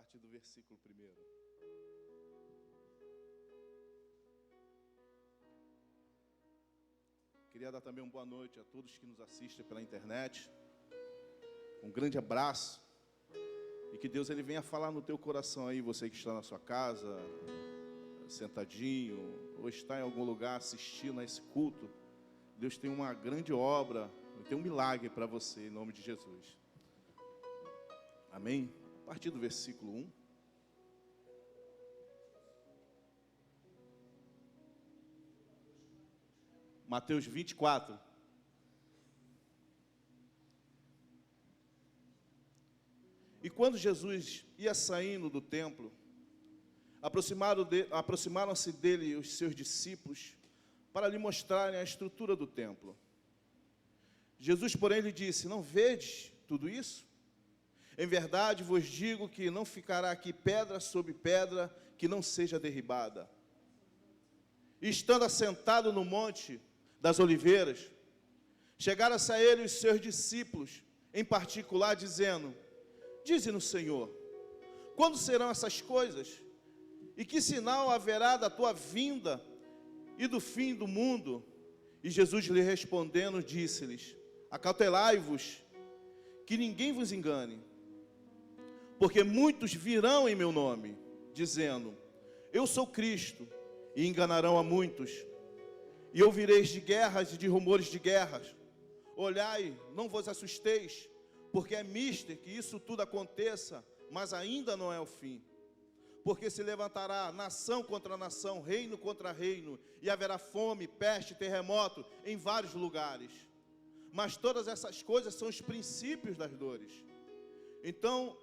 partir do versículo 1. Queria dar também uma boa noite a todos que nos assistem pela internet. Um grande abraço. E que Deus ele venha falar no teu coração aí, você que está na sua casa, sentadinho, ou está em algum lugar assistindo a esse culto. Deus tem uma grande obra, tem um milagre para você, em nome de Jesus. Amém? A partir do versículo 1. Mateus 24. E quando Jesus ia saindo do templo, aproximaram-se dele os seus discípulos para lhe mostrarem a estrutura do templo. Jesus, porém, lhe disse: não vedes tudo isso? Em verdade vos digo que não ficará aqui pedra sobre pedra que não seja derribada. E estando assentado no monte das oliveiras, chegaram-se a ele os seus discípulos, em particular, dizendo: dize-nos, Senhor, quando serão essas coisas? E que sinal haverá da tua vinda e do fim do mundo? E Jesus lhe respondendo, disse-lhes: acautelai-vos, que ninguém vos engane, porque muitos virão em meu nome, dizendo: eu sou Cristo, e enganarão a muitos. E ouvireis de guerras e de rumores de guerras. Olhai, não vos assusteis, porque é mister que isso tudo aconteça, mas ainda não é o fim. Porque se levantará nação contra nação, reino contra reino, e haverá fome, peste, terremoto em vários lugares. Mas todas essas coisas são os princípios das dores. Então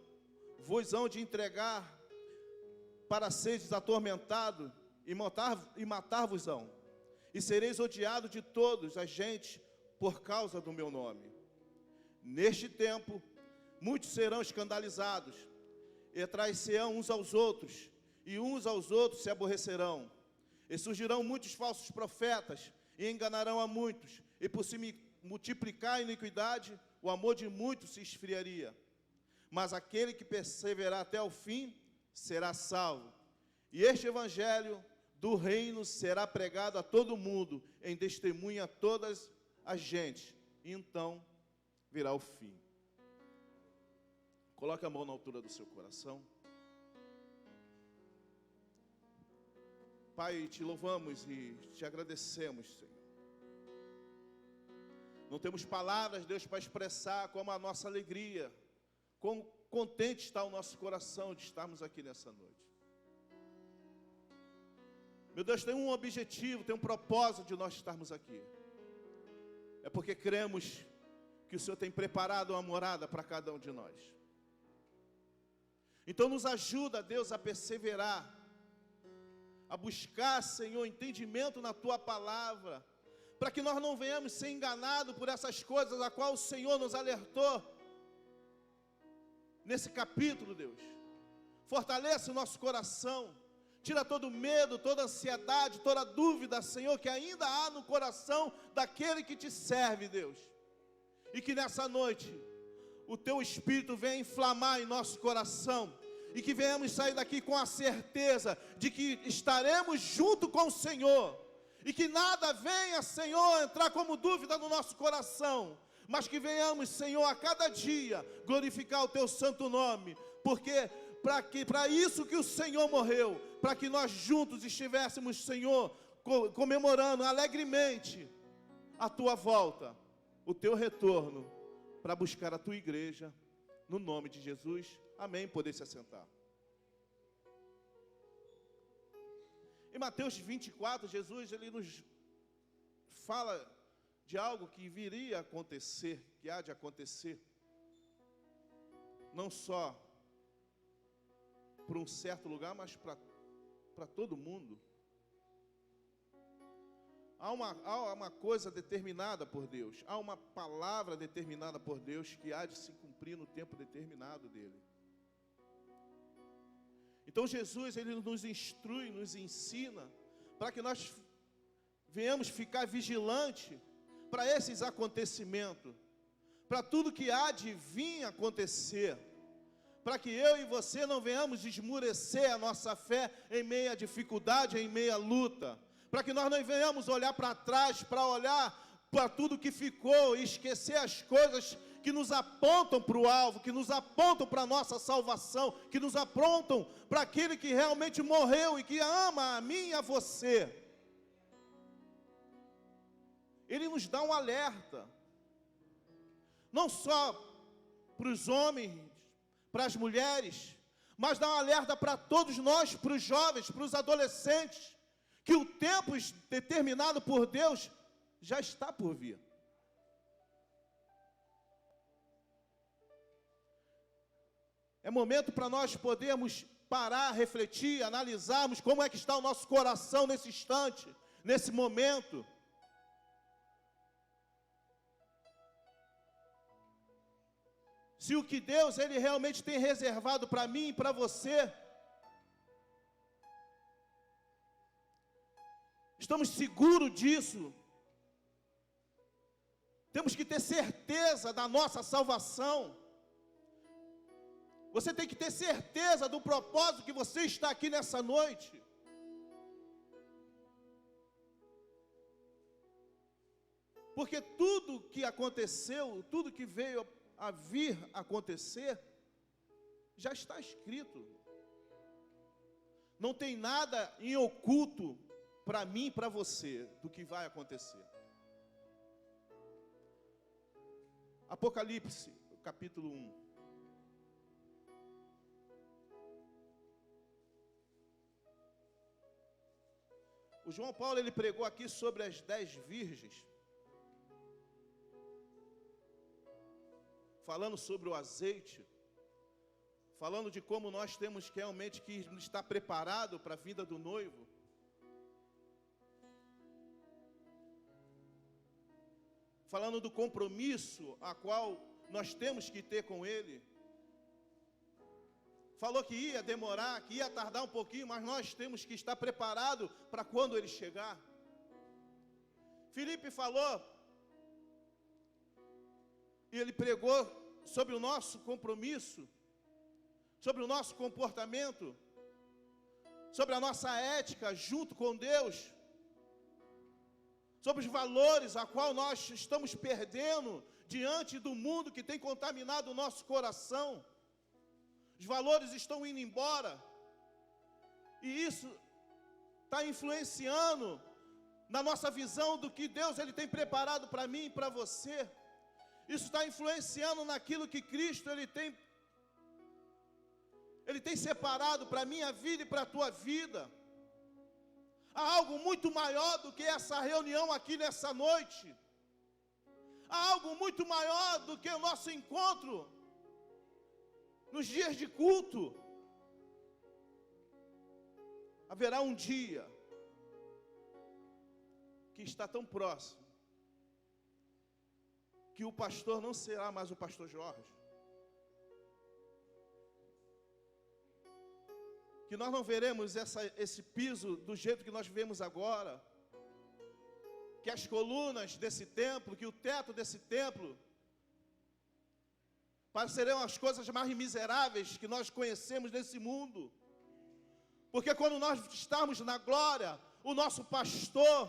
vos hão de entregar para seres atormentados e matar-vos-ão. E sereis odiados de todos as gentes por causa do meu nome. Neste tempo, muitos serão escandalizados, e trair-se-ão uns aos outros, e uns aos outros se aborrecerão. E surgirão muitos falsos profetas, e enganarão a muitos, e por se multiplicar a iniquidade, o amor de muitos se esfriaria. Mas aquele que perseverar até o fim, será salvo. E este evangelho do reino será pregado a todo mundo, em testemunha a todas as gentes, e então virá o fim. Coloque a mão na altura do seu coração. Pai, te louvamos e te agradecemos, Senhor. Não temos palavras, Deus, para expressar como a nossa alegria, quão contente está o nosso coração de estarmos aqui nessa noite. Meu Deus, tem um objetivo, tem um propósito de nós estarmos aqui. É porque cremos que o Senhor tem preparado uma morada para cada um de nós. Então nos ajuda, Deus, a perseverar, a buscar, Senhor, entendimento na Tua palavra, para que nós não venhamos ser enganados por essas coisas a qual o Senhor nos alertou nesse capítulo, Deus. Fortalece o nosso coração. Tira todo medo, toda ansiedade, toda dúvida, Senhor, que ainda há no coração daquele que te serve, Deus. E que nessa noite, o Teu Espírito venha inflamar em nosso coração. E que venhamos sair daqui com a certeza de que estaremos junto com o Senhor. E que nada venha, Senhor, entrar como dúvida no nosso coração. Mas que venhamos, Senhor, a cada dia glorificar o Teu santo nome. Porque para isso que o Senhor morreu, para que nós juntos estivéssemos, Senhor, comemorando alegremente a Tua volta, o Teu retorno, para buscar a Tua igreja, no nome de Jesus, amém. Poder se assentar. Em Mateus 24, Jesus ele nos fala de algo que viria a acontecer, que há de acontecer, não só para um certo lugar, mas para todo mundo. Há uma coisa determinada por Deus, há uma palavra determinada por Deus que há de se cumprir no tempo determinado dele. Então Jesus, ele nos instrui, nos ensina, para que nós venhamos ficar vigilantes para esses acontecimentos, para tudo que há de vir acontecer, para que eu e você não venhamos esmurecer a nossa fé em meio à dificuldade, em meio à luta, para que nós não venhamos olhar para trás, para olhar para tudo que ficou e esquecer as coisas que nos apontam para o alvo, que nos apontam para a nossa salvação, que nos apontam para aquele que realmente morreu e que ama a mim e a você. Ele nos dá um alerta, não só para os homens, para as mulheres, mas dá um alerta para todos nós, para os jovens, para os adolescentes, que o tempo determinado por Deus já está por vir. É momento para nós podermos parar, refletir, analisarmos como é que está o nosso coração nesse instante, nesse momento. Se o que Deus Ele realmente tem reservado para mim e para você, estamos seguros disso. Temos que ter certeza da nossa salvação. Você tem que ter certeza do propósito que você está aqui nessa noite. Porque tudo que aconteceu, tudo que veio a vir acontecer, já está escrito. Não tem nada em oculto para mim e para você do que vai acontecer. Apocalipse, capítulo 1. O João Paulo, ele pregou aqui sobre as 10 virgens, falando sobre o azeite, falando de como nós temos realmente que estar preparado para a vinda do noivo. Falando do compromisso a qual nós temos que ter com Ele. Falou que ia demorar, que ia tardar um pouquinho, mas nós temos que estar preparados para quando Ele chegar. Filipe falou, e ele pregou sobre o nosso compromisso, sobre o nosso comportamento, sobre a nossa ética junto com Deus, sobre os valores a qual nós estamos perdendo diante do mundo que tem contaminado o nosso coração. Os valores estão indo embora, e isso está influenciando na nossa visão do que Deus Ele tem preparado para mim e para você. Isso está influenciando naquilo que Cristo Ele tem separado para a minha vida e para a tua vida. Há algo muito maior do que essa reunião aqui nessa noite. Há algo muito maior do que o nosso encontro nos dias de culto. Haverá um dia que está tão próximo, que o pastor não será mais o pastor Jorge, que nós não veremos esse piso do jeito que nós vemos agora, que as colunas desse templo, que o teto desse templo parecerão as coisas mais miseráveis que nós conhecemos nesse mundo. Porque quando nós estarmos na glória, o nosso pastor,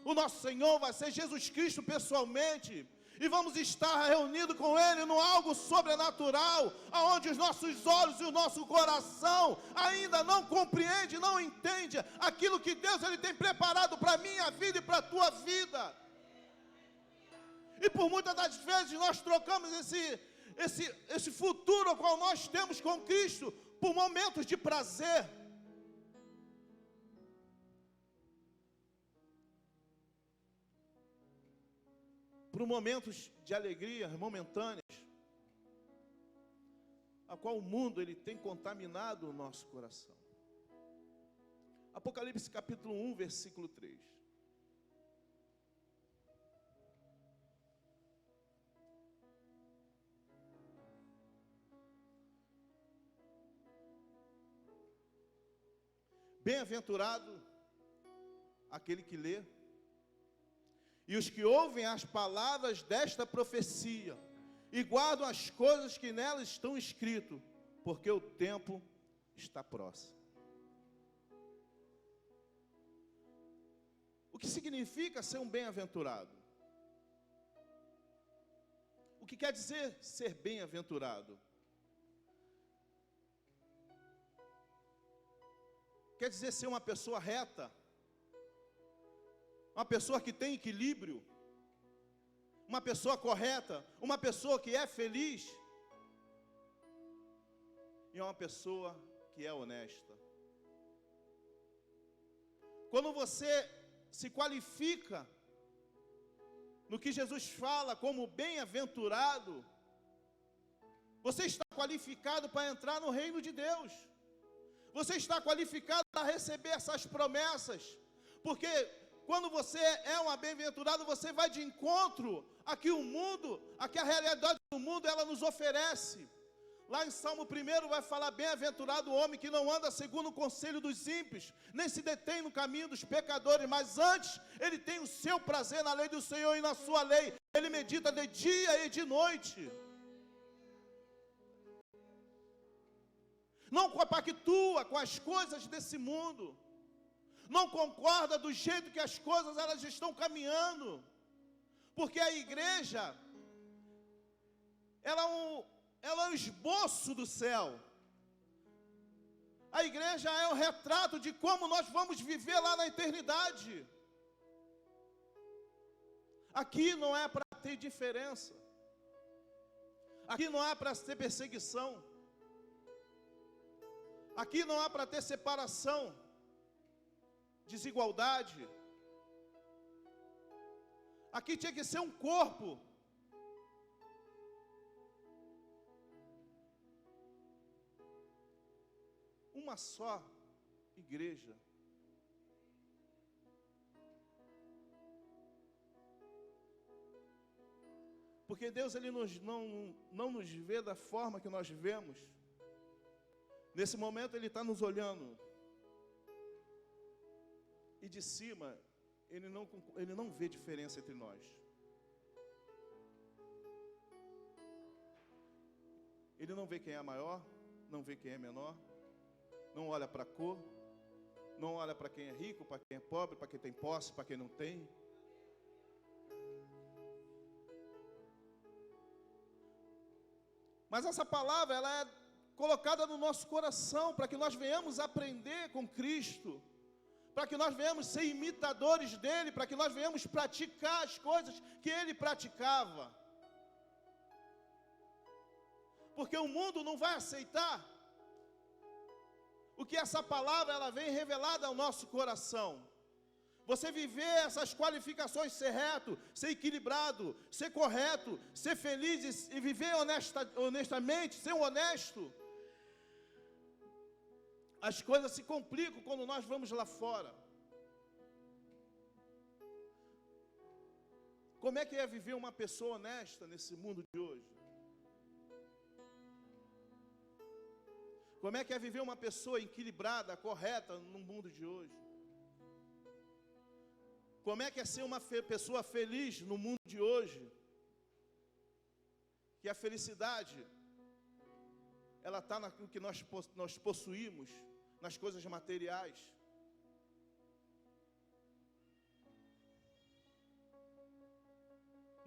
o nosso Senhor vai ser Jesus Cristo pessoalmente, e vamos estar reunidos com Ele no algo sobrenatural, aonde os nossos olhos e o nosso coração ainda não compreende, não entende aquilo que Deus Ele tem preparado para a minha vida e para a tua vida. E por muitas das vezes nós trocamos esse futuro ao qual nós temos com Cristo por momentos de prazer. Por momentos de alegria momentâneas, a qual o mundo ele tem contaminado o nosso coração. Apocalipse capítulo 1, versículo 3. Bem-aventurado aquele que lê, e os que ouvem as palavras desta profecia, e guardam as coisas que nelas estão escritas, porque o tempo está próximo. O que significa ser um bem-aventurado? O que quer dizer ser bem-aventurado? Quer dizer ser uma pessoa reta, uma pessoa que tem equilíbrio, uma pessoa correta, uma pessoa que é feliz, e uma pessoa que é honesta. Quando você se qualifica no que Jesus fala como bem-aventurado, você está qualificado para entrar no reino de Deus. Você está qualificado para receber essas promessas, porque quando você é um bem-aventurado, você vai de encontro a que o mundo, a que a realidade do mundo ela nos oferece. Lá em Salmo 1 vai falar: bem-aventurado o homem que não anda segundo o conselho dos ímpios, nem se detém no caminho dos pecadores, mas antes ele tem o seu prazer na lei do Senhor e na sua lei, ele medita de dia e de noite. Não compactua com as coisas desse mundo, não concorda do jeito que as coisas elas estão caminhando, porque a igreja, ela é um esboço do céu. A igreja é um retrato de como nós vamos viver lá na eternidade. Aqui não é para ter diferença, aqui não há para ter perseguição, aqui não há para ter separação, desigualdade. Aqui tinha que ser um corpo. Uma só igreja. Porque Deus ele não nos vê da forma que nós vemos. Nesse momento Ele está nos olhando. E de cima, Ele não vê diferença entre nós. Ele não vê quem é maior, não vê quem é menor. Não olha para a cor, não olha para quem é rico, para quem é pobre, para quem tem posse, para quem não tem. Mas essa palavra, ela é colocada no nosso coração, para que nós venhamos aprender com Cristo, para que nós venhamos ser imitadores dEle, para que nós venhamos praticar as coisas que Ele praticava. Porque o mundo não vai aceitar o que essa palavra ela vem revelada ao nosso coração. Você viver essas qualificações, ser reto, ser equilibrado, ser correto, ser feliz e viver honestamente, ser honesto. As coisas se complicam quando nós vamos lá fora. Como é que é viver uma pessoa honesta nesse mundo de hoje? Como é que é viver uma pessoa equilibrada, correta no mundo de hoje? Como é que é ser uma pessoa feliz no mundo de hoje? Que a felicidade, ela está naquilo que nós possuímos, nas coisas materiais.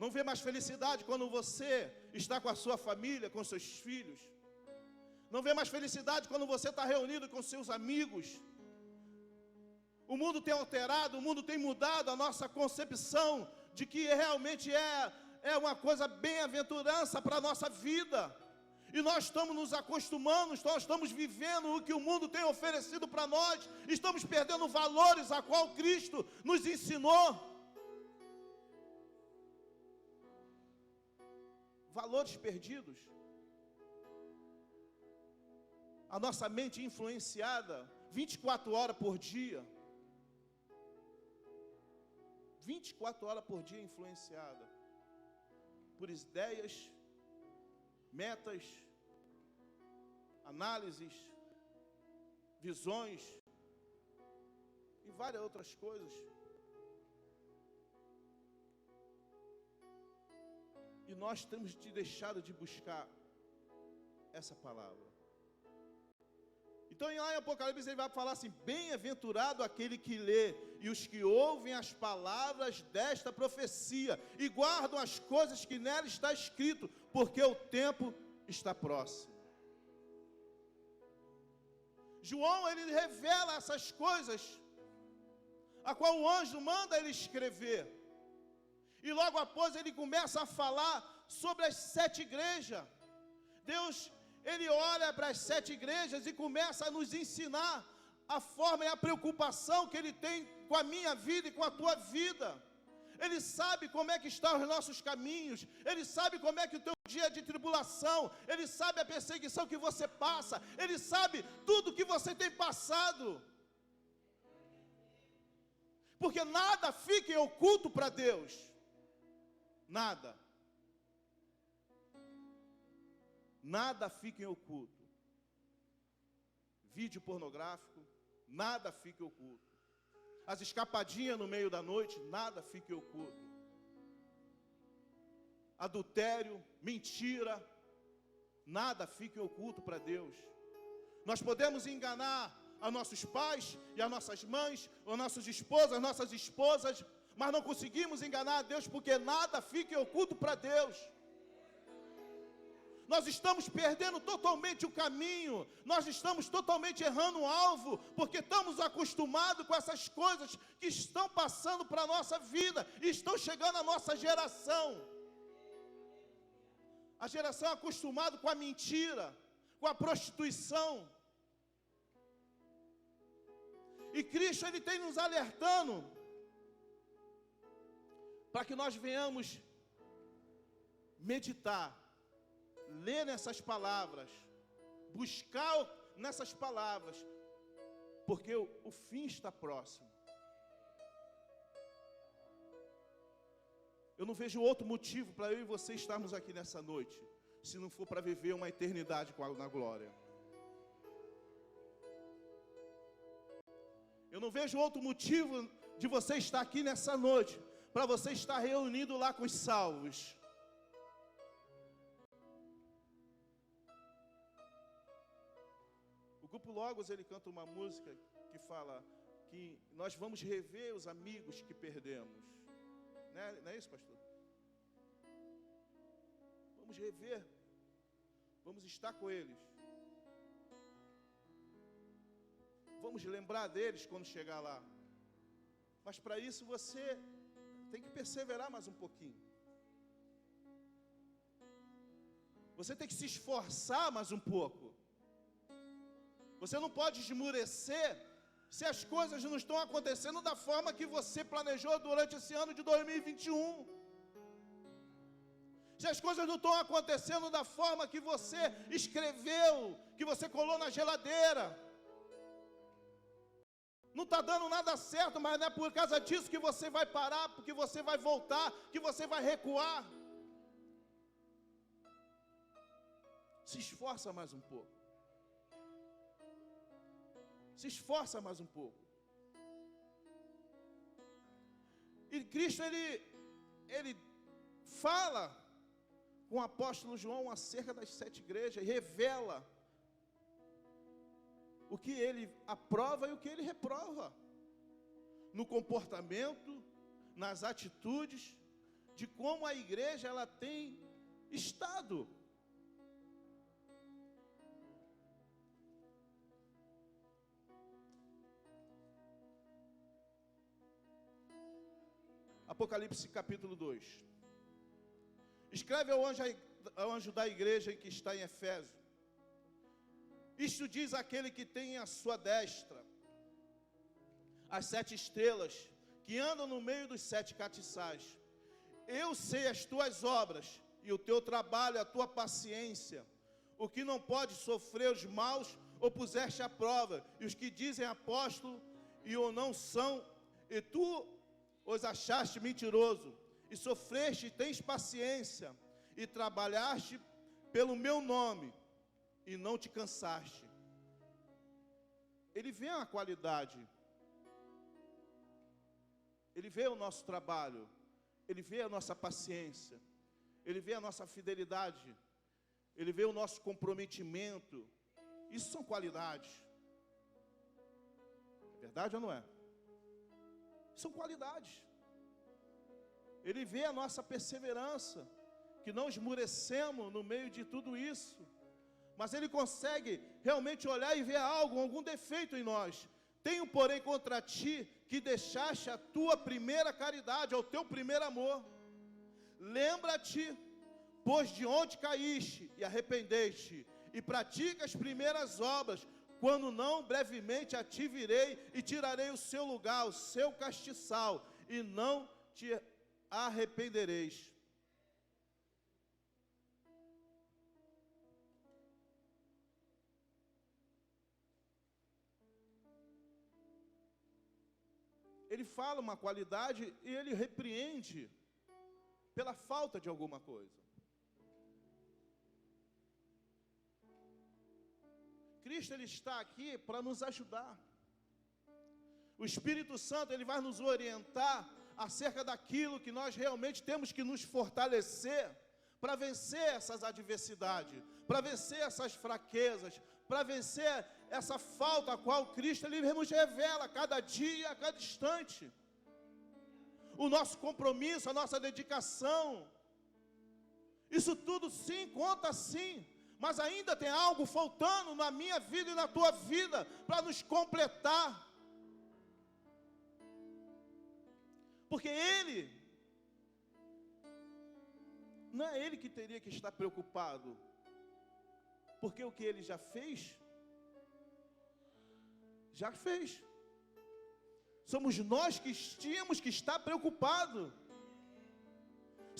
Não vê mais felicidade quando você está com a sua família, com seus filhos. Não vê mais felicidade quando você está reunido com seus amigos. O mundo tem alterado, o mundo tem mudado a nossa concepção de que realmente é uma coisa bem-aventurança para a nossa vida. E nós estamos nos acostumando, nós estamos vivendo o que o mundo tem oferecido para nós. Estamos perdendo valores a qual Cristo nos ensinou. Valores perdidos. A nossa mente influenciada 24 horas por dia. 24 horas por dia influenciada por ideias, metas, análises, visões e várias outras coisas. E nós temos deixado de buscar essa palavra. Então, lá em Apocalipse, ele vai falar assim: bem-aventurado aquele que lê, e os que ouvem as palavras desta profecia, e guardam as coisas que nela está escrito, porque o tempo está próximo. João, ele revela essas coisas, a qual o anjo manda ele escrever. E logo após ele começa a falar sobre as 7 igrejas. Deus, ele olha para as 7 igrejas e começa a nos ensinar a forma e a preocupação que ele tem com a minha vida e com a tua vida. Ele sabe como é que estão os nossos caminhos, ele sabe como é que o teu dia é de tribulação, ele sabe a perseguição que você passa, ele sabe tudo que você tem passado. Porque nada fica em oculto para Deus. Nada. Nada fica em oculto. Vídeo pornográfico, nada fica em oculto. As escapadinhas no meio da noite, nada fica em oculto. Adultério, mentira, nada fica em oculto para Deus. Nós podemos enganar a nossos pais e as nossas mães, os nossos esposos, as nossas esposas, mas não conseguimos enganar a Deus, porque nada fica em oculto para Deus. Nós estamos perdendo totalmente o caminho, nós estamos totalmente errando o alvo, porque estamos acostumados com essas coisas que estão passando para a nossa vida, e estão chegando à nossa geração. A geração acostumada com a mentira, com a prostituição. E Cristo, ele tem nos alertando, para que nós venhamos meditar, ler nessas palavras, buscar nessas palavras, porque o fim está próximo. Eu não vejo outro motivo para eu e você estarmos aqui nessa noite, se não for para viver uma eternidade na glória. Eu não vejo outro motivo de você estar aqui nessa noite, para você estar reunido lá com os salvos. O grupo Logos, ele canta uma música que fala que nós vamos rever os amigos que perdemos. Não é isso, pastor? Vamos rever, vamos estar com eles. Vamos lembrar deles quando chegar lá. Mas para isso você tem que perseverar mais um pouquinho. Você tem que se esforçar mais um pouco. Você não pode esmurecer se as coisas não estão acontecendo da forma que você planejou durante esse ano de 2021. Se as coisas não estão acontecendo da forma que você escreveu, que você colou na geladeira. Não está dando nada certo, mas não é por causa disso que você vai parar, porque você vai voltar, que você vai recuar. Se esforça mais um pouco. Se esforça mais um pouco. E Cristo, ele fala com o apóstolo João acerca das 7 igrejas, e revela o que ele aprova e o que ele reprova, no comportamento, nas atitudes, de como a igreja ela tem estado. Apocalipse capítulo 2. Escreve ao anjo da igreja que está em Efésio: isto diz aquele que tem à sua destra as 7 estrelas, que andam no meio dos 7 castiçais. Eu sei as tuas obras, e o teu trabalho, a tua paciência, o que não pode sofrer os maus, ou puseste à prova, e os que dizem apóstolo, e ou não são, e tu os achaste mentiroso, e sofreste, e tens paciência, e trabalhaste pelo meu nome, e não te cansaste. Ele vê a qualidade, ele vê o nosso trabalho, ele vê a nossa paciência, ele vê a nossa fidelidade, ele vê o nosso comprometimento. Isso são qualidades. Verdade ou não é? São qualidades. Ele vê a nossa perseverança, que não esmurecemos no meio de tudo isso. Mas Ele consegue realmente olhar e ver algo, algum defeito em nós. Tenho, porém, contra ti que deixaste a tua primeira caridade, ao teu primeiro amor. Lembra-te, pois de onde caíste e arrependeste, e pratica as primeiras obras, quando não, brevemente a ti virei e tirarei o seu lugar, o seu castiçal, e não te arrependereis. Ele fala uma qualidade e ele repreende pela falta de alguma coisa. Cristo, ele está aqui para nos ajudar. O Espírito Santo, ele vai nos orientar acerca daquilo que nós realmente temos que nos fortalecer para vencer essas adversidades, para vencer essas fraquezas, para vencer essa falta a qual Cristo ele nos revela a cada dia, a cada instante. O nosso compromisso, a nossa dedicação, isso tudo sim, conta sim, mas ainda tem algo faltando na minha vida e na tua vida para nos completar. Porque Ele, não é Ele que teria que estar preocupado, porque o que Ele já fez. Somos nós que tínhamos que estar preocupados.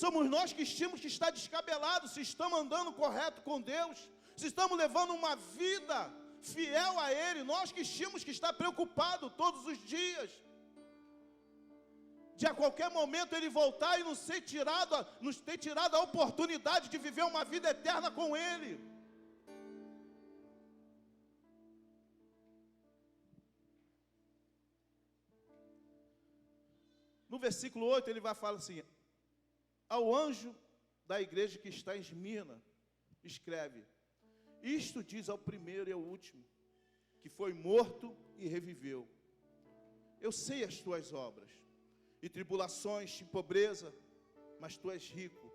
Somos nós que tínhamos que estar descabelados, se estamos andando correto com Deus, se estamos levando uma vida fiel a Ele. Nós que tínhamos que estar preocupados todos os dias, de a qualquer momento Ele voltar e nos ter tirado a oportunidade de viver uma vida eterna com Ele. No versículo 8 ele vai falar assim: ao anjo da igreja que está em Esmirna, escreve: isto diz ao primeiro e ao último, que foi morto e reviveu. Eu sei as tuas obras, e tribulações, e pobreza, mas tu és rico.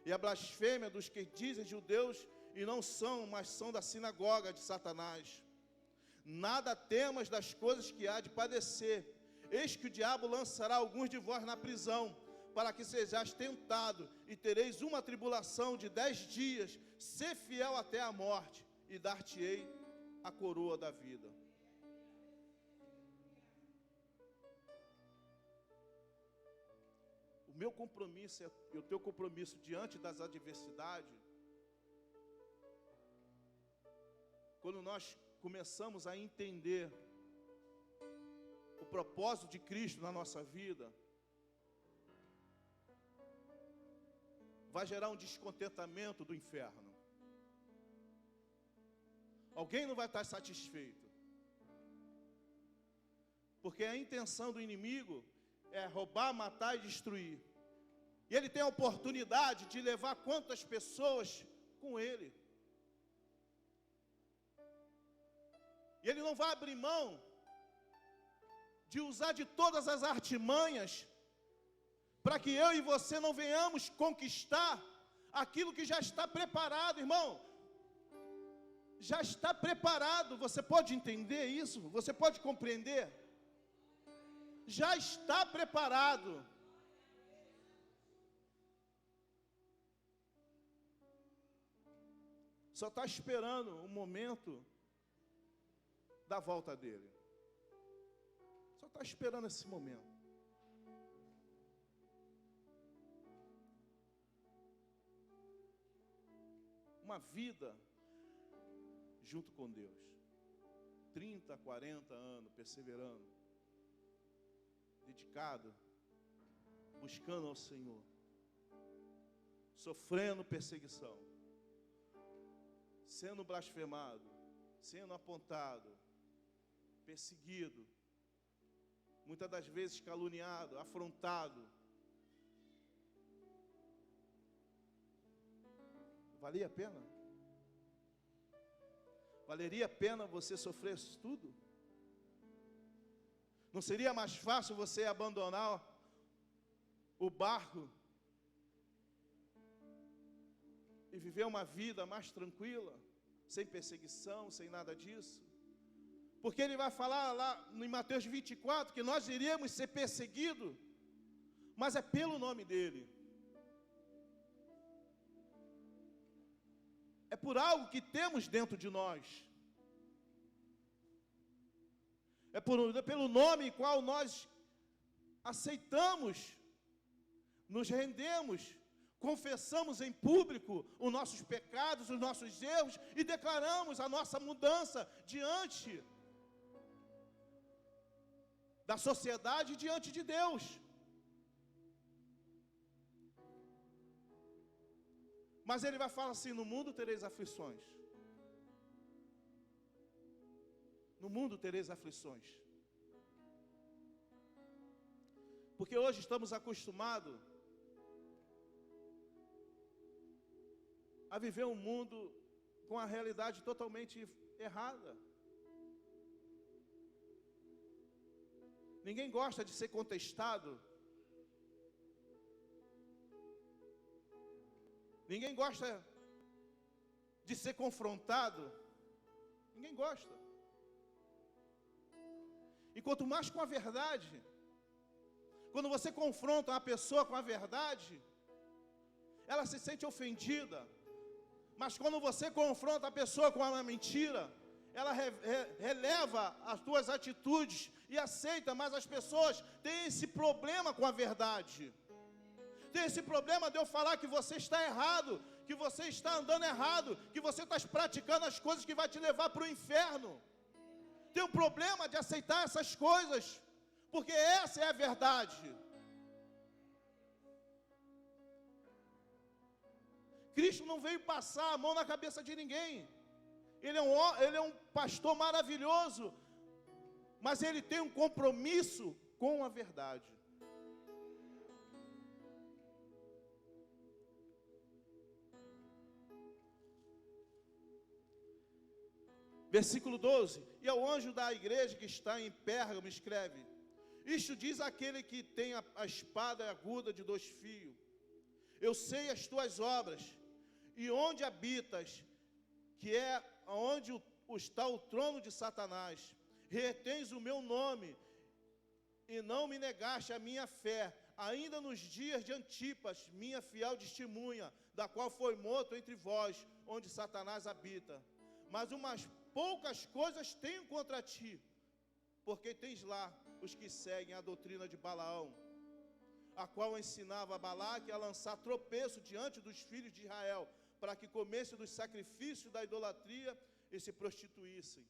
E a blasfêmia dos que dizem judeus e não são, mas são da sinagoga de Satanás. Nada temas das coisas que há de padecer. Eis que o diabo lançará alguns de vós na prisão, para que sejais tentado, e tereis uma tribulação de 10 dias. Sê fiel até a morte, e dar-te-ei a coroa da vida. O meu compromisso e o teu compromisso diante das adversidades, quando nós começamos a entender o propósito de Cristo na nossa vida, vai gerar um descontentamento do inferno. Alguém não vai estar satisfeito, porque a intenção do inimigo é roubar, matar e destruir. E ele tem a oportunidade de levar quantas pessoas com ele. E ele não vai abrir mão de usar de todas as artimanhas para que eu e você não venhamos conquistar aquilo que já está preparado, irmão. Já está preparado. Você pode entender isso? Você pode compreender? Já está preparado. Só está esperando o momento da volta dele. Só está esperando esse momento. Uma vida junto com Deus. 30, 40 anos, perseverando. Dedicado. Buscando ao Senhor. Sofrendo perseguição. Sendo blasfemado. Sendo apontado. Perseguido. Muitas das vezes caluniado, afrontado. Valia a pena? Valeria a pena você sofrer isso tudo? Não seria mais fácil você abandonar o barco e viver uma vida mais tranquila, sem perseguição, sem nada disso? Porque ele vai falar lá em Mateus 24 que nós iríamos ser perseguidos, mas é pelo nome dele. É por algo que temos dentro de nós. É pelo nome em qual nós aceitamos, nos rendemos, confessamos em público os nossos pecados, os nossos erros e declaramos a nossa mudança diante da sociedade e diante de Deus. Mas ele vai falar assim: no mundo tereis aflições. No mundo tereis aflições. Porque hoje estamos acostumados a viver um mundo com a realidade totalmente errada. Ninguém gosta de ser contestado. Ninguém gosta de ser confrontado. Ninguém gosta. E quanto mais com a verdade, quando você confronta uma pessoa com a verdade, ela se sente ofendida. Mas quando você confronta a pessoa com uma mentira, ela releva as tuas atitudes e aceita. Mas as pessoas têm esse problema com a verdade. Tem esse problema de eu falar que você está errado, que você está andando errado, que você está praticando as coisas que vai te levar para o inferno. Tem um problema de aceitar essas coisas, porque essa é a verdade. Cristo não veio passar a mão na cabeça de ninguém. Ele é um pastor maravilhoso, mas ele tem um compromisso com a verdade. Versículo 12: e ao anjo da igreja que está em Pérgamo escreve: isto diz aquele que tem a espada aguda de 2 fios. Eu sei as tuas obras, e onde habitas, que é onde está o trono de Satanás. Retens o meu nome, e não me negaste a minha fé, ainda nos dias de Antipas, minha fiel testemunha, da qual foi morto entre vós, onde Satanás habita. Mas umas poucas coisas tenho contra ti, porque tens lá os que seguem a doutrina de Balaão, a qual ensinava a Balaque a lançar tropeço diante dos filhos de Israel, para que comessem dos sacrifícios da idolatria e se prostituíssem.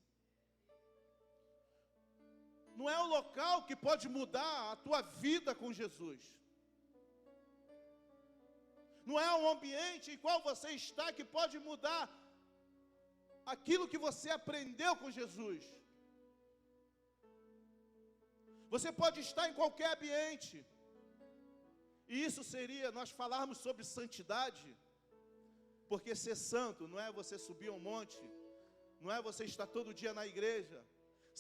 Não é o local que pode mudar a tua vida com Jesus. Não é o ambiente em qual você está que pode mudar aquilo que você aprendeu com Jesus. Você pode estar em qualquer ambiente. E isso seria nós falarmos sobre santidade. Porque ser santo não é você subir um monte, não é você estar todo dia na igreja.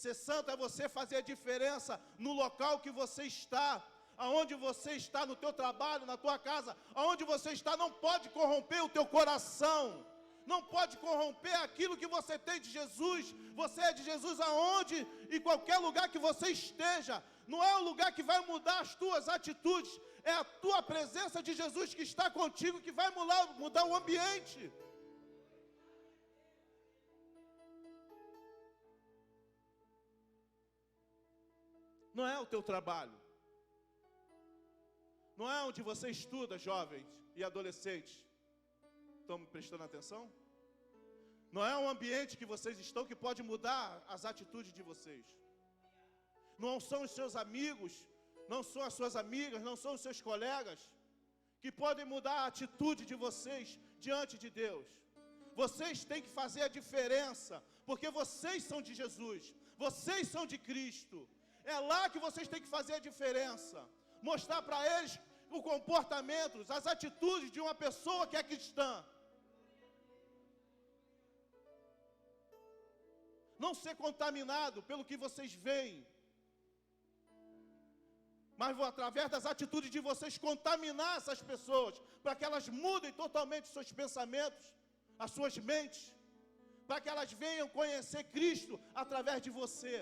Ser santo é você fazer a diferença no local que você está, aonde você está, no teu trabalho, na tua casa, aonde você está. Não pode corromper o teu coração, não pode corromper aquilo que você tem de Jesus. Você é de Jesus aonde, em qualquer lugar que você esteja. Não é o lugar que vai mudar as tuas atitudes, é a tua presença de Jesus que está contigo que vai mudar o ambiente. Não é o teu trabalho, não é onde você estuda, jovens e adolescentes. Estão me prestando atenção? Não é um ambiente que vocês estão que pode mudar as atitudes de vocês. Não são os seus amigos, não são as suas amigas, não são os seus colegas que podem mudar a atitude de vocês diante de Deus. Vocês têm que fazer a diferença, porque vocês são de Jesus, vocês são de Cristo. É lá que vocês têm que fazer a diferença. Mostrar para eles o comportamento, as atitudes de uma pessoa que é cristã. Não ser contaminado pelo que vocês veem. mas vou, através das atitudes de vocês, contaminar essas pessoas, para que elas mudem totalmente os seus pensamentos, as suas mentes, para que elas venham conhecer Cristo através de você.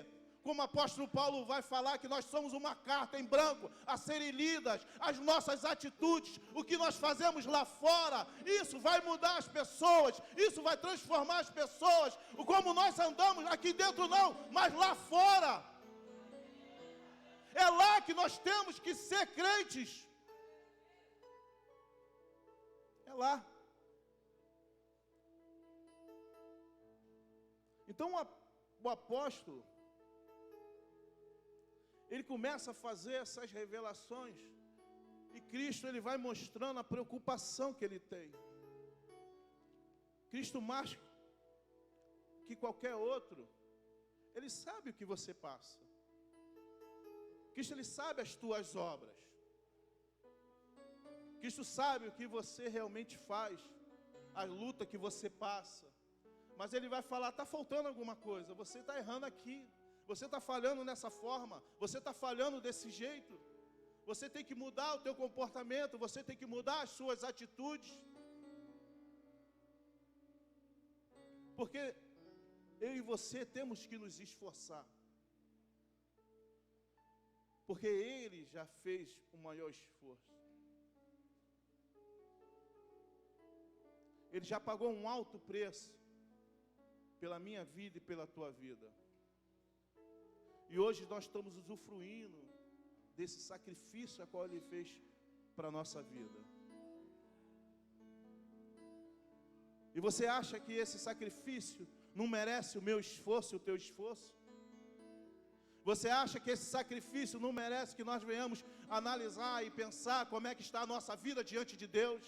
Como o apóstolo Paulo vai falar que nós somos uma carta em branco a serem lidas, as nossas atitudes, o que nós fazemos lá fora, isso vai mudar as pessoas, isso vai transformar as pessoas, como nós andamos aqui dentro não, mas lá fora. É lá que nós temos que ser crentes. É lá. Então o apóstolo, ele começa a fazer essas revelações, e Cristo, ele vai mostrando a preocupação que ele tem. Cristo, mais que qualquer outro, ele sabe o que você passa. Cristo, ele sabe as tuas obras. Cristo sabe o que você realmente faz, a luta que você passa. Mas ele vai falar, está faltando alguma coisa, você está errando aqui. Você está falhando nessa forma, você está falhando desse jeito, você tem que mudar o teu comportamento, você tem que mudar as suas atitudes, porque eu e você temos que nos esforçar, porque Ele já fez o maior esforço, Ele já pagou um alto preço, pela minha vida e pela tua vida. E hoje nós estamos usufruindo desse sacrifício a qual Ele fez para a nossa vida. E você acha que esse sacrifício não merece o meu esforço e o teu esforço? Você acha que esse sacrifício não merece que nós venhamos analisar e pensar como é que está a nossa vida diante de Deus?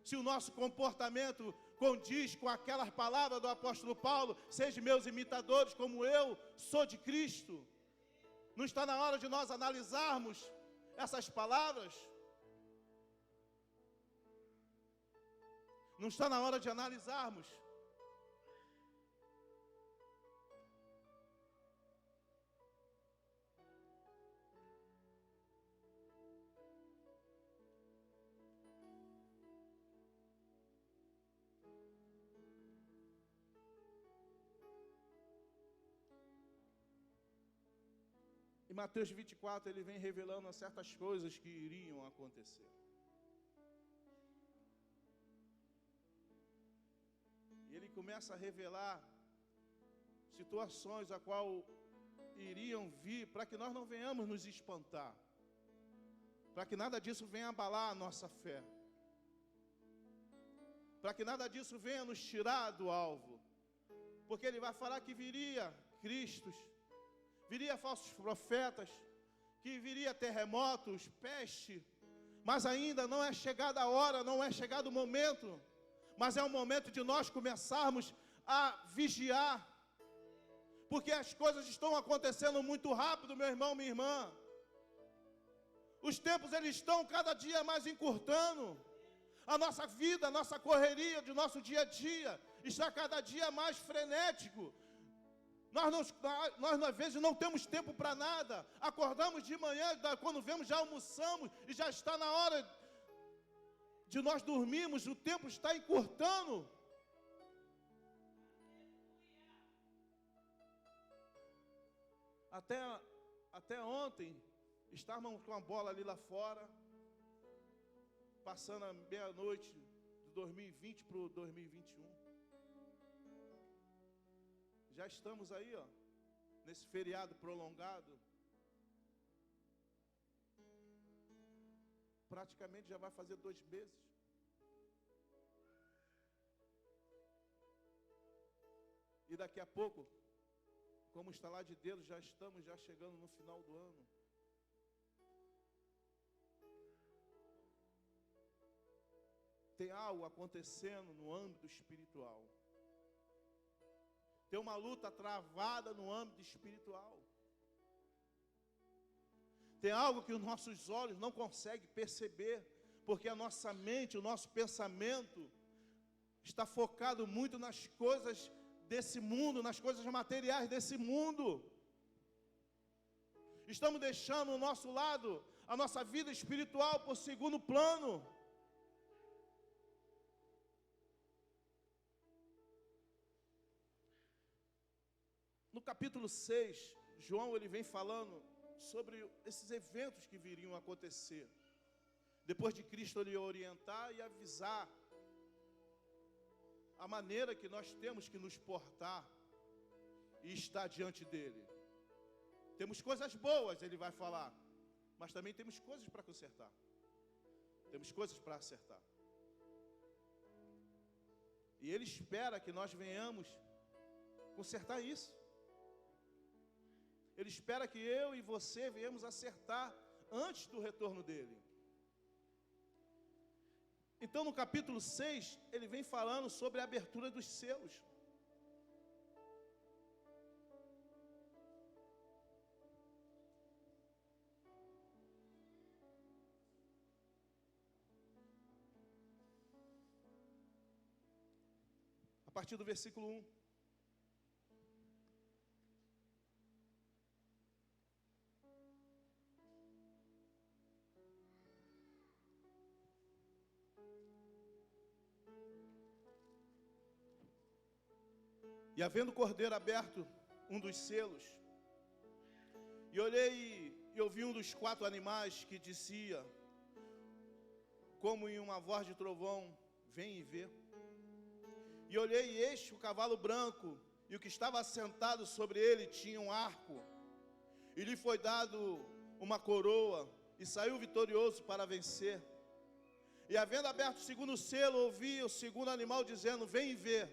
Se o nosso comportamento condiz com aquelas palavras do apóstolo Paulo, sejam meus imitadores como eu sou de Cristo. Não está na hora de nós analisarmos essas palavras? Não está na hora de analisarmos? Em Mateus 24, ele vem revelando certas coisas que iriam acontecer. E ele começa a revelar situações a qual iriam vir, para que nós não venhamos nos espantar, para que nada disso venha abalar a nossa fé, para que nada disso venha nos tirar do alvo, porque ele vai falar que viria Cristos, viria falsos profetas, que viria terremotos, peste, mas ainda não é chegada a hora, não é chegado o momento, mas é o momento de nós começarmos a vigiar, porque as coisas estão acontecendo muito rápido, meu irmão, minha irmã. Os tempos, eles estão cada dia mais encurtando. A nossa vida, a nossa correria de nosso dia a dia está cada dia mais frenético. Nós às vezes não temos tempo para nada. Acordamos de manhã, quando vemos já almoçamos e já está na hora de nós dormirmos. O tempo está encurtando. Até ontem, estávamos com a bola ali lá fora, passando a meia-noite de 2020 para o 2021. Já estamos aí, ó, nesse feriado prolongado. Praticamente já vai fazer 2 meses. E daqui a pouco, como estalar de dedos, já estamos já chegando no final do ano. Tem algo acontecendo no âmbito espiritual. Tem uma luta travada no âmbito espiritual. Tem algo que os nossos olhos não conseguem perceber, porque a nossa mente, o nosso pensamento está focado muito nas coisas desse mundo, nas coisas materiais desse mundo. Estamos deixando o nosso lado, a nossa vida espiritual por segundo plano. No capítulo 6, João ele vem falando sobre esses eventos que viriam a acontecer. Depois de Cristo ele orientar e avisar a maneira que nós temos que nos portar e estar diante dele. Temos coisas boas, ele vai falar, mas também temos coisas para consertar. Temos coisas para acertar. E ele espera que nós venhamos consertar isso. Ele espera que eu e você venhamos acertar antes do retorno dele. Então, no capítulo 6, ele vem falando sobre a abertura dos selos. A partir do versículo 1. E havendo o cordeiro aberto um dos selos, e olhei e ouvi um dos 4 animais que dizia, como em uma voz de trovão, vem e vê. E olhei e eis o cavalo branco, e o que estava assentado sobre ele tinha um arco, e lhe foi dado uma coroa, e saiu vitorioso para vencer. E havendo aberto o segundo selo, ouvi o segundo animal dizendo, vem e vê.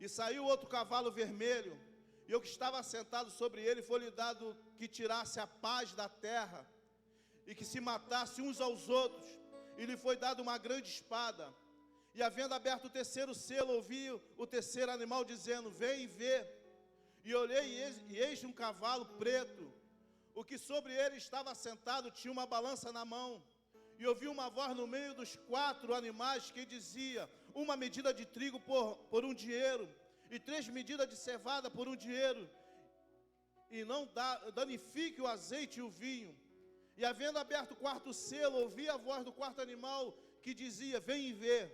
E saiu outro cavalo vermelho, e o que estava sentado sobre ele foi-lhe dado que tirasse a paz da terra, e que se matasse uns aos outros, e lhe foi dado uma grande espada. E havendo aberto o terceiro selo, ouvi o terceiro animal dizendo, vem e vê. E olhei e eis um cavalo preto, o que sobre ele estava sentado tinha uma balança na mão. E ouvi uma voz no meio dos 4 animais que dizia, uma medida de trigo por um dinheiro, e 3 medidas de cevada por um dinheiro, e não danifique o azeite e o vinho. E havendo aberto o 4º selo, ouvi a voz do 4º animal que dizia, vem e vê.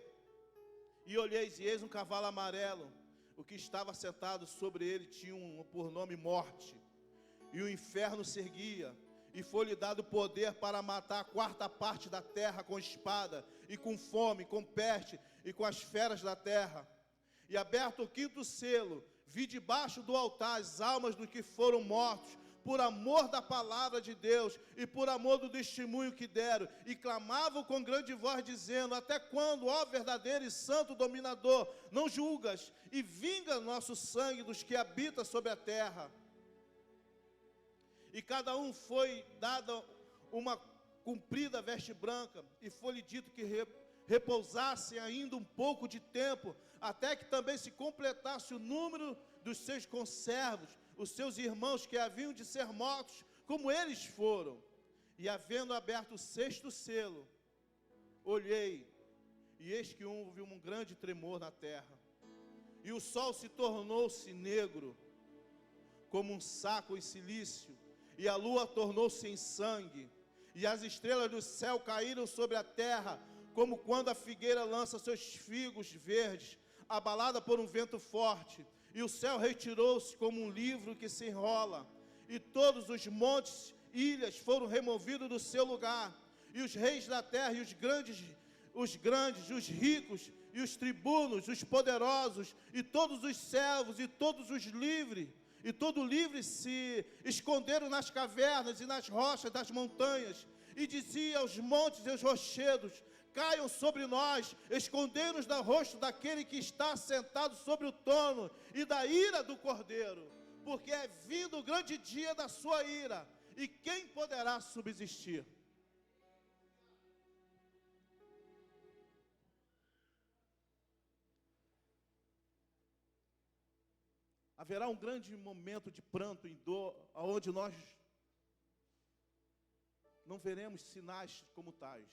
E olhei e eis um cavalo amarelo, o que estava sentado sobre ele tinha por nome morte, e o inferno se erguia. E foi-lhe dado poder para matar a 4ª parte da terra com espada, e com fome, com peste, e com as feras da terra. E aberto o 5º selo, vi debaixo do altar as almas dos que foram mortos, por amor da palavra de Deus, e por amor do testemunho que deram, e clamavam com grande voz, dizendo, até quando, ó verdadeiro e santo dominador, não julgas, e vinga nosso sangue dos que habitam sobre a terra? E cada um foi dada uma comprida veste branca, e foi-lhe dito que repousassem ainda um pouco de tempo, até que também se completasse o número dos seus conservos, os seus irmãos que haviam de ser mortos, como eles foram. E havendo aberto o 6º selo, olhei, e eis que houve um grande tremor na terra, e o sol se tornou-se negro, como um saco em silício, e a lua tornou-se em sangue, e as estrelas do céu caíram sobre a terra, como quando a figueira lança seus figos verdes, abalada por um vento forte, e o céu retirou-se como um livro que se enrola, e todos os montes, ilhas foram removidos do seu lugar, e os reis da terra, e os grandes, os ricos, e os tribunos, os poderosos, e todos os servos, e todos os livres, e todo livre se esconderam nas cavernas e nas rochas das montanhas, e dizia aos montes e aos rochedos, caiam sobre nós, escondei-nos do rosto daquele que está sentado sobre o trono, e da ira do Cordeiro, porque é vindo o grande dia da sua ira, e quem poderá subsistir? Haverá um grande momento de pranto e dor, onde nós não veremos sinais como tais.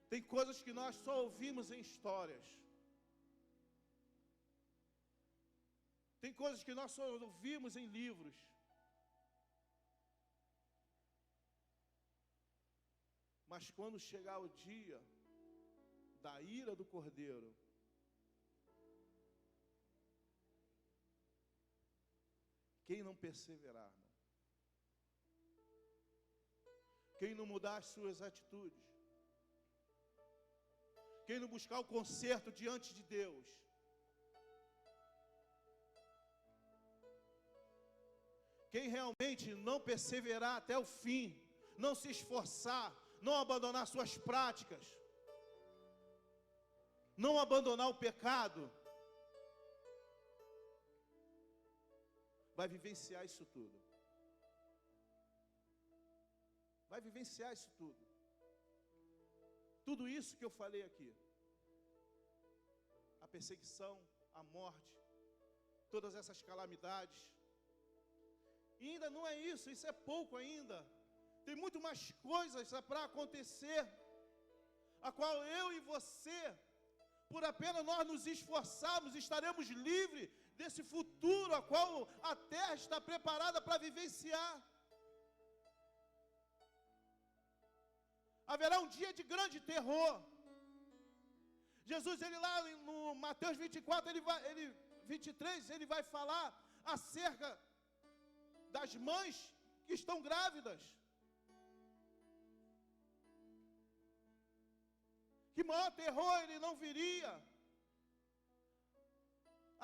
Tem coisas que nós só ouvimos em histórias. Tem coisas que nós só ouvimos em livros. Mas quando chegar o dia da ira do Cordeiro, quem não perseverar, irmão, quem não mudar as suas atitudes, quem não buscar o conserto diante de Deus, quem realmente não perseverar até o fim, não se esforçar, não abandonar suas práticas, não abandonar o pecado, vai vivenciar isso tudo. Vai vivenciar isso tudo. Tudo isso que eu falei aqui. A perseguição, a morte, todas essas calamidades. E ainda não é isso, isso é pouco ainda. Tem muito mais coisas para acontecer, a qual eu e você, por apenas nós nos esforçarmos, estaremos livres desse futuro, a qual a terra está preparada para vivenciar. Haverá um dia de grande terror. Jesus, ele lá no Mateus 24, 23, ele vai falar acerca das mães que estão grávidas. Que maior terror ele não viria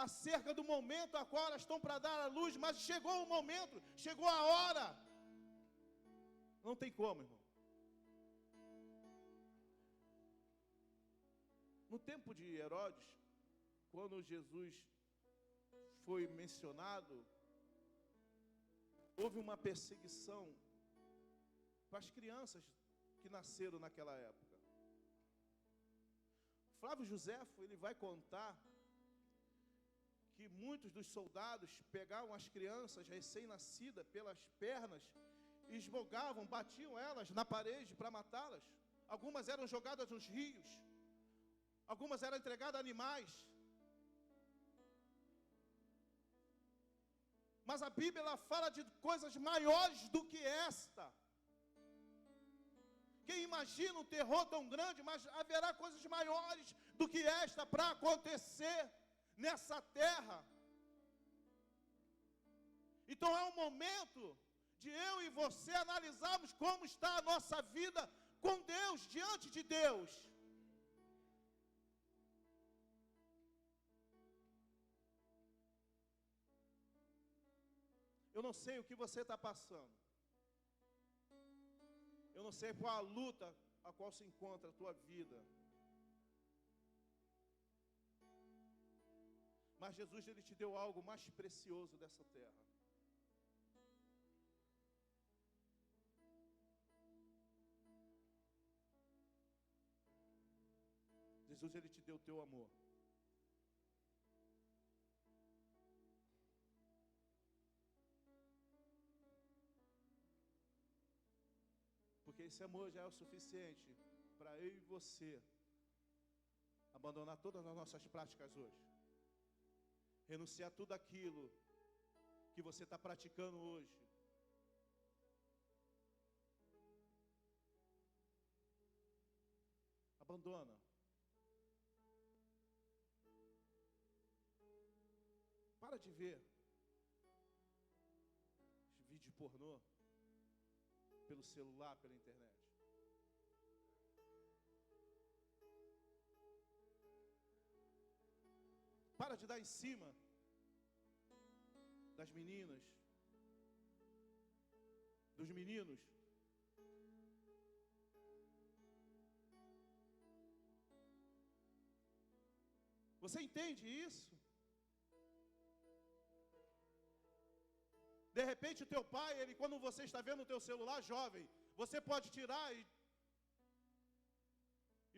acerca do momento a qual elas estão para dar a luz, mas chegou o momento, chegou a hora. Não tem como, irmão. No tempo de Herodes, quando Jesus foi mencionado, houve uma perseguição para as crianças que nasceram naquela época. Flávio Joséfo, ele vai contar que muitos dos soldados pegavam as crianças recém-nascidas pelas pernas e esmogavam, batiam elas na parede para matá-las. Algumas eram jogadas nos rios, algumas eram entregadas a animais. Mas a Bíblia ela fala de coisas maiores do que esta. Quem imagina um terror tão grande, mas haverá coisas maiores do que esta para acontecer nessa terra. Então é um momento de eu e você analisarmos como está a nossa vida com Deus, diante de Deus. Eu não sei o que você está passando. Eu não sei qual a luta a qual se encontra a tua vida. Mas Jesus, ele te deu algo mais precioso dessa terra. Jesus, ele te deu o teu amor. Porque esse amor já é o suficiente para eu e você abandonar todas as nossas práticas hoje. Renunciar tudo aquilo que você está praticando hoje. Abandona. Para de ver esse vídeo pornô pelo celular, pela internet. Para de dar em cima das meninas, dos meninos. Você entende isso? De repente o teu pai, ele, quando você está vendo o teu celular jovem, você pode tirar e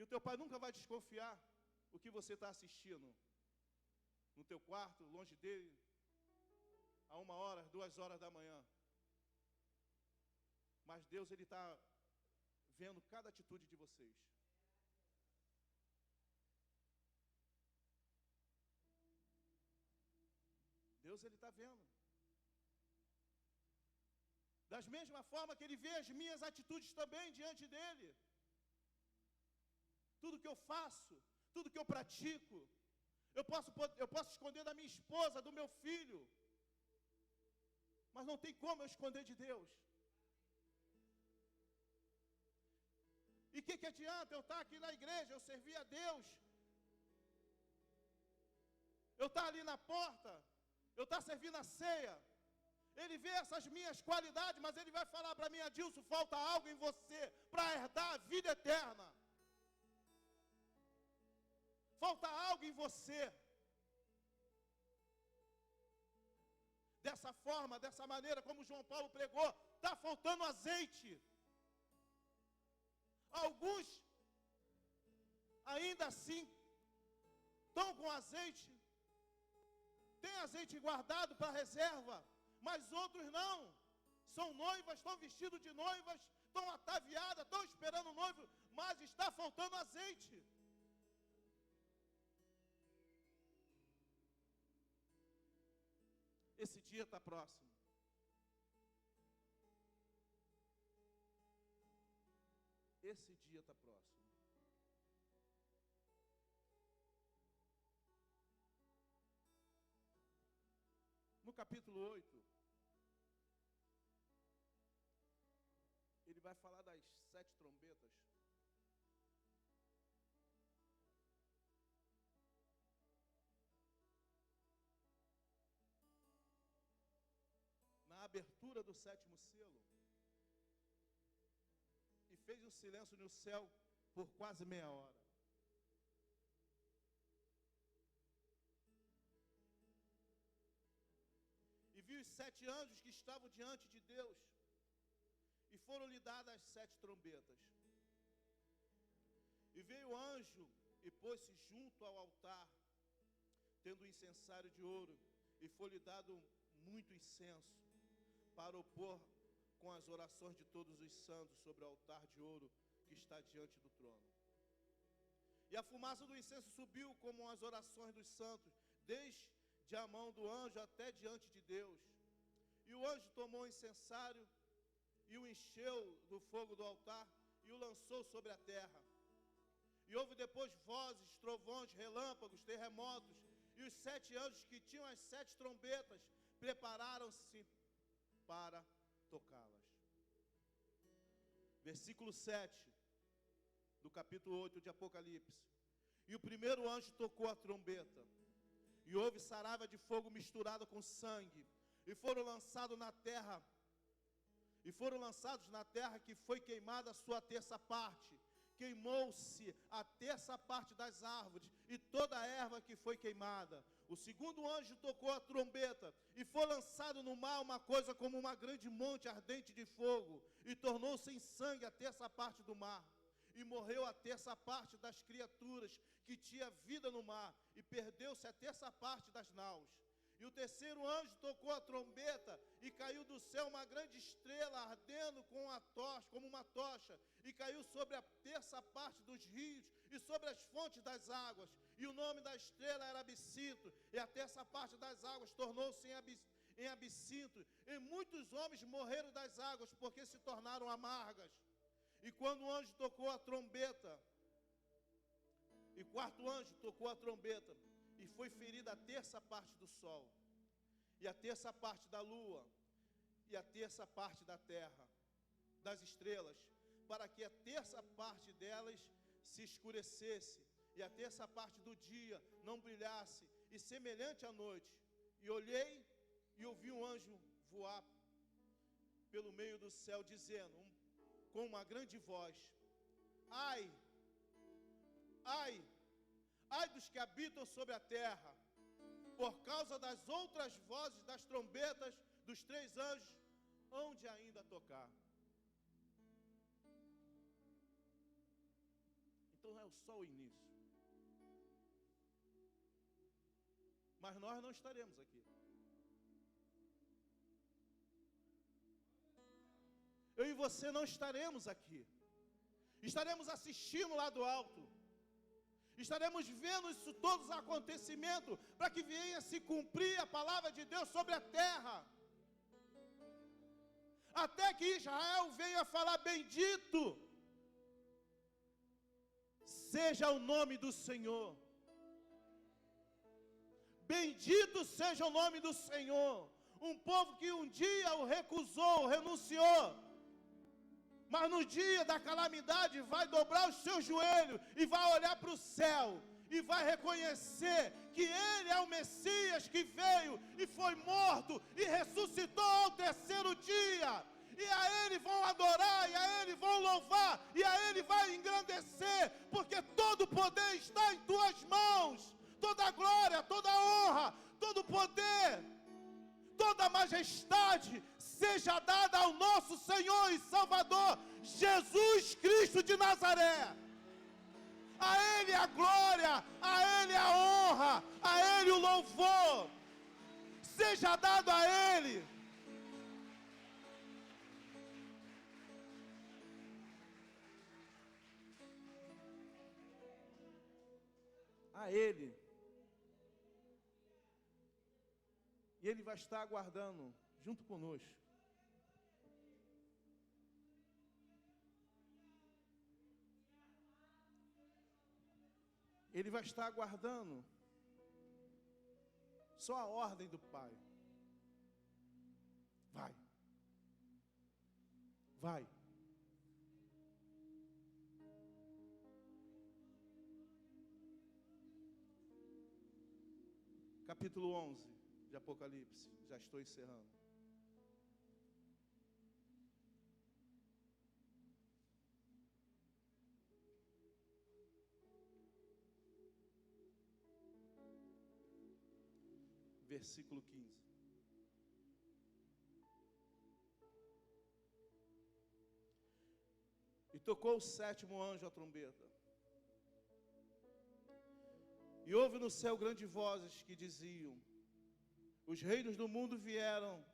o teu pai nunca vai desconfiar o que você está assistindo. No teu quarto, longe dele, a 1h, 2h da manhã. Mas Deus, ele está vendo cada atitude de vocês. Deus, Ele está vendo. Da mesma forma que Ele vê as minhas atitudes também diante dEle. Tudo que eu faço, tudo que eu pratico, eu posso esconder da minha esposa, do meu filho, mas não tem como eu esconder de Deus. E o que adianta eu estar aqui na igreja, eu servir a Deus, eu estar ali na porta, eu estar servindo a ceia, Ele vê essas minhas qualidades, mas Ele vai falar para mim: Adilson, falta algo em você para herdar a vida eterna. Falta algo em você. Dessa forma, dessa maneira como João Paulo pregou, está faltando azeite. Alguns, ainda assim, estão com azeite, tem azeite guardado para reserva, mas outros não. São noivas, estão vestidos de noivas, estão ataviadas, estão esperando o noivo, mas está faltando azeite. Esse dia está próximo. Esse dia está próximo. No capítulo 8, ele vai falar das 7 trombetas. Na abertura do 7º selo, e fez um silêncio no céu por quase meia hora. E viu os 7 anjos que estavam diante de Deus, e foram-lhe dadas as 7 trombetas. E veio o anjo e pôs-se junto ao altar, tendo um incensário de ouro, e foi-lhe dado muito incenso, para opor com as orações de todos os santos sobre o altar de ouro que está diante do trono. E a fumaça do incenso subiu como as orações dos santos, desde a mão do anjo até diante de Deus. E o anjo tomou o incensário e o encheu do fogo do altar e o lançou sobre a terra. E houve depois vozes, trovões, relâmpagos, terremotos, e os 7 anjos que tinham as 7 trombetas prepararam-se para tocá-las. Versículo 7 do capítulo 8 de Apocalipse. E o primeiro anjo tocou a trombeta, e houve saraiva de fogo misturada com sangue, e foram lançados na terra, que foi queimada a sua terça parte. Queimou-se a terça parte das árvores e toda a erva que foi queimada. O segundo anjo tocou a trombeta, e foi lançado no mar uma coisa como uma grande monte ardente de fogo, e tornou-se em sangue a terça parte do mar. E morreu a terça parte das criaturas que tinha vida no mar, e perdeu-se a terça parte das naus. E o terceiro anjo tocou a trombeta, e caiu do céu uma grande estrela ardendo como uma tocha, e caiu sobre a terça parte dos rios e sobre as fontes das águas. E o nome da estrela era Absinto, e a terça parte das águas tornou-se em absinto, e muitos homens morreram das águas, porque se tornaram amargas. E quando o anjo tocou a trombeta, e o quarto anjo tocou a trombeta, e foi ferida a terça parte do sol, e a terça parte da lua, e a terça parte da terra, das estrelas, para que a terça parte delas se escurecesse, e a terça parte do dia não brilhasse, e semelhante à noite. E olhei e ouvi um anjo voar pelo meio do céu, dizendo com uma grande voz: ai, ai, ai dos que habitam sobre a terra, por causa das outras vozes das trombetas dos 3 anjos, onde ainda tocar. Então é só o início. Mas nós não estaremos aqui. Eu e você não estaremos aqui. Estaremos assistindo lá do alto. Estaremos vendo isso, todos os acontecimentos, para que venha se cumprir a palavra de Deus sobre a terra. Até que Israel venha falar: bendito seja o nome do Senhor. Bendito seja o nome do Senhor. Um povo que um dia o recusou, renunciou, mas no dia da calamidade vai dobrar os seus joelhos e vai olhar para o céu e vai reconhecer que Ele é o Messias que veio e foi morto e ressuscitou ao terceiro dia. E a Ele vão adorar, e a Ele vão louvar, e a Ele vai engrandecer, porque todo o poder está em Tuas mãos. Toda a glória, toda a honra, todo o poder, toda a majestade seja dada ao nosso Senhor e Salvador, Jesus Cristo de Nazaré. A Ele a glória, a Ele a honra, a Ele o louvor, seja dado a Ele. A Ele. E Ele vai estar aguardando junto conosco. Ele vai estar aguardando só a ordem do Pai. Vai. Vai. Capítulo 11 de Apocalipse. Já estou encerrando. Versículo 15. E tocou o sétimo anjo a trombeta. E houve no céu grandes vozes que diziam: os reinos do mundo vieram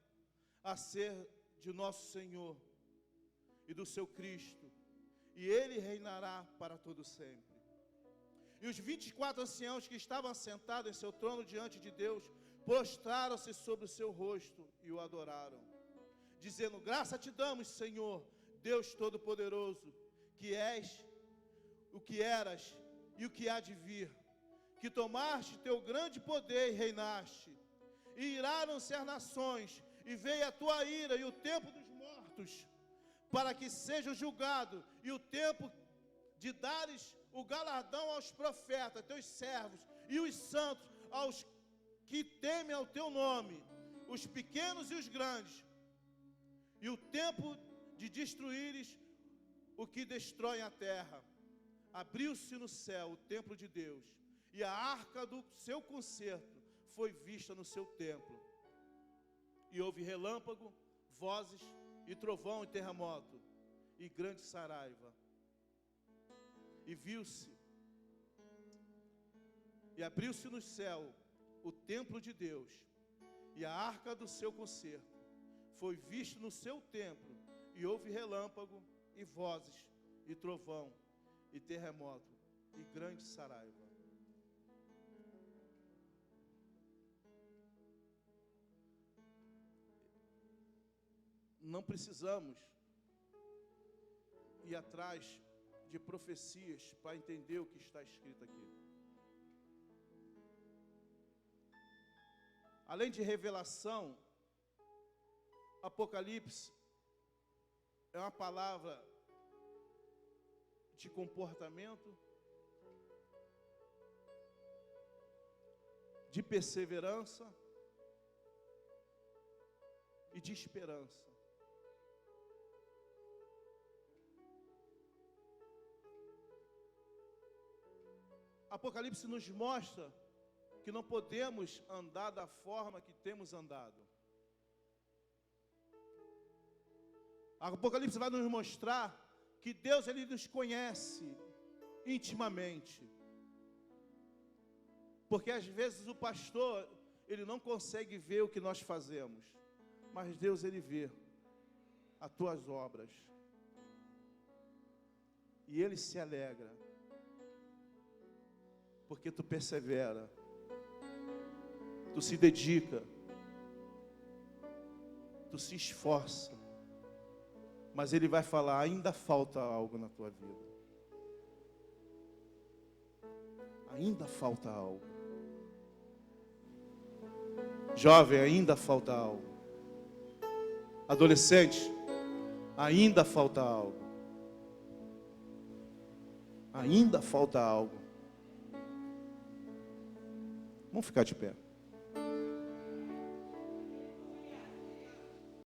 a ser de nosso Senhor e do seu Cristo, e Ele reinará para todo sempre. E os 24 anciãos que estavam assentados em seu trono diante de Deus, prostraram-se sobre o seu rosto e o adoraram, dizendo: graça te damos, Senhor, Deus Todo-Poderoso, que és, o que eras e o que há de vir, que tomaste teu grande poder e reinaste. E iraram-se as nações, e veio a tua ira e o tempo dos mortos, para que seja julgado, e o tempo de dares o galardão aos profetas, teus servos, e os santos, aos que temem ao teu nome, os pequenos e os grandes, e o tempo de destruíres o que destrói a terra. Abriu-se no céu o templo de Deus, e a arca do seu concerto foi vista no seu templo. E houve relâmpago, vozes, e trovão e terremoto, e grande saraiva. E viu-se, e abriu-se no céu o templo de Deus, e a arca do seu concerto foi vista no seu templo, e houve relâmpago, e vozes, e trovão, e terremoto, e grande saraiva. Não precisamos ir atrás de profecias para entender o que está escrito aqui. Além de revelação, Apocalipse é uma palavra de comportamento, de perseverança e de esperança. Apocalipse nos mostra que não podemos andar da forma que temos andado. Apocalipse vai nos mostrar que Deus, Ele nos conhece intimamente. Porque às vezes o pastor, ele não consegue ver o que nós fazemos, mas Deus, Ele vê as tuas obras. E Ele se alegra. porque tu persevera, tu se dedica, tu se esforça, mas Ele vai falar, ainda falta algo na tua vida. Ainda falta algo. Jovem, ainda falta algo. Adolescente, ainda falta algo. Ainda falta algo. Vamos ficar de pé.